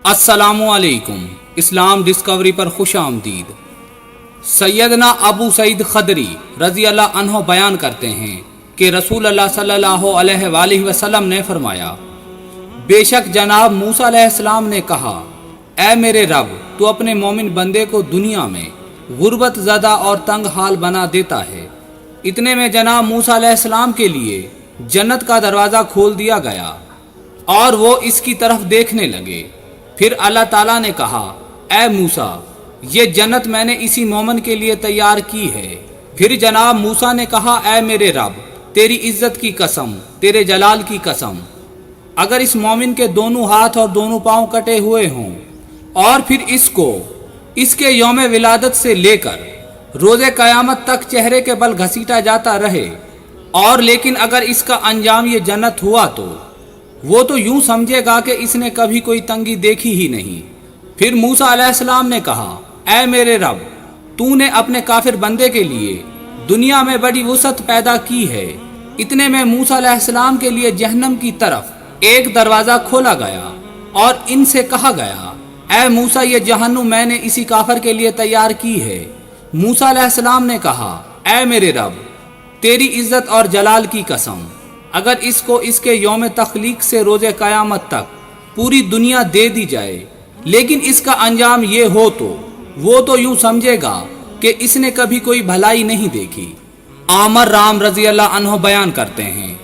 अस्सलामुअलैकुम। इस्लाम डिस्कवरी पर खुश आमदीद। सैयदना अबू सईद खदरी रज़ी अल्लाह अन्हो बयान करते हैं कि रसूल अल्लाह सल्लल्लाहु अलैहि वसल्लम ने फरमाया, बेशक जनाब मूसा अलैहिस्सलाम ने कहा, ऐ मेरे रब, तू अपने मोमिन बंदे को दुनिया में गुर्बत ज़दा और तंग हाल बना देता है। इतने में जनाब मूसा अलैहिस्सलाम के लिए जन्नत का दरवाज़ा खोल दिया गया और वो इसकी तरफ देखने लगे। फिर अल्लाह ताला ने कहा, ऐ मूसा, ये जन्नत मैंने इसी मोमन के लिए तैयार की है। फिर जनाब मूसा ने कहा, ऐ मेरे रब, तेरी इज्जत की कसम, तेरे जलाल की कसम, अगर इस मोमिन के दोनों हाथ और दोनों पांव कटे हुए हों और फिर इसको इसके यौम विलादत से लेकर रोज़े क़यामत तक चेहरे के बल घसीटा जाता रहे और लेकिन अगर इसका अंजाम ये जन्नत हुआ तो वो तो यूं समझेगा कि इसने कभी कोई तंगी देखी ही नहीं। फिर मूसा अलैहिस्सलाम ने कहा, ऐ मेरे रब, तूने अपने काफिर बंदे के लिए दुनिया में बड़ी वुसअत पैदा की है। इतने में मूसा अलैहिस्सलाम के लिए जहन्नम की तरफ एक दरवाज़ा खोला गया और इनसे कहा गया, ऐ मूसा, ये जहन्नुम मैंने इसी काफिर के लिए तैयार की है। मूसा अलैहिस्सलाम ने कहा, ऐ मेरे रब, तेरी इज्जत और जलाल की कसम, अगर इसको इसके यौम तख्लीक से रोज़े क़यामत तक पूरी दुनिया दे दी जाए लेकिन इसका अंजाम ये हो तो वो तो यूं समझेगा कि इसने कभी कोई भलाई नहीं देखी। आमर राम रज़ी अल्लाह अन्हो बयान करते हैं,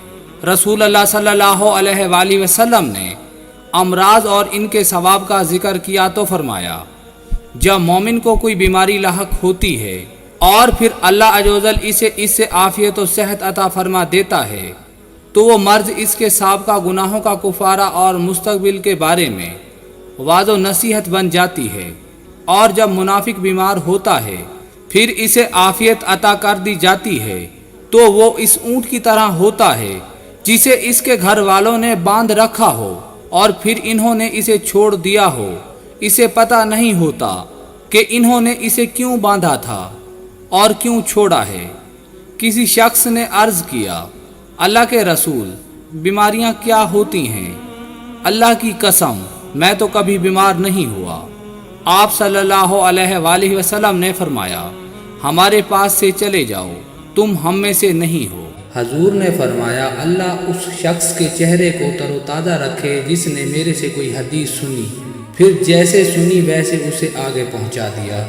रसूल अल्लाह सल्लल्लाहु अलैहि वसल्लम ने अमराज और इनके सवाब का जिक्र किया तो फरमाया, जब मोमिन को कोई बीमारी लाहक होती है और फिर अल्लाह अज़्ज़वजल इसे इससे आफियत और सेहत अता फरमा देता है तो वो मर्ज इसके साबका गुनाहों का कुफारा और मुस्तकबिल के बारे में वाज़ो नसीहत बन जाती है। और जब मुनाफिक बीमार होता है फिर इसे आफियत अता कर दी जाती है तो वो इस ऊँट की तरह होता है जिसे इसके घर वालों ने बांध रखा हो और फिर इन्होंने इसे छोड़ दिया हो। इसे पता नहीं होता कि इन्होंने इसे क्यों बांधा था और क्यों छोड़ा है। किसी शख्स ने अर्ज़ किया, अल्लाह के रसूल, बीमारियां क्या होती हैं? अल्लाह की कसम, मैं तो कभी बीमार नहीं हुआ। आप सल्लल्लाहु अलैहि वसल्लम ने फरमाया, हमारे पास से चले जाओ, तुम हम में से नहीं हो। हजूर ने फरमाया, अल्लाह उस शख्स के चेहरे को तरोताज़ा रखे जिसने मेरे से कोई हदीस सुनी, फिर जैसे सुनी वैसे उसे आगे पहुंचा दिया।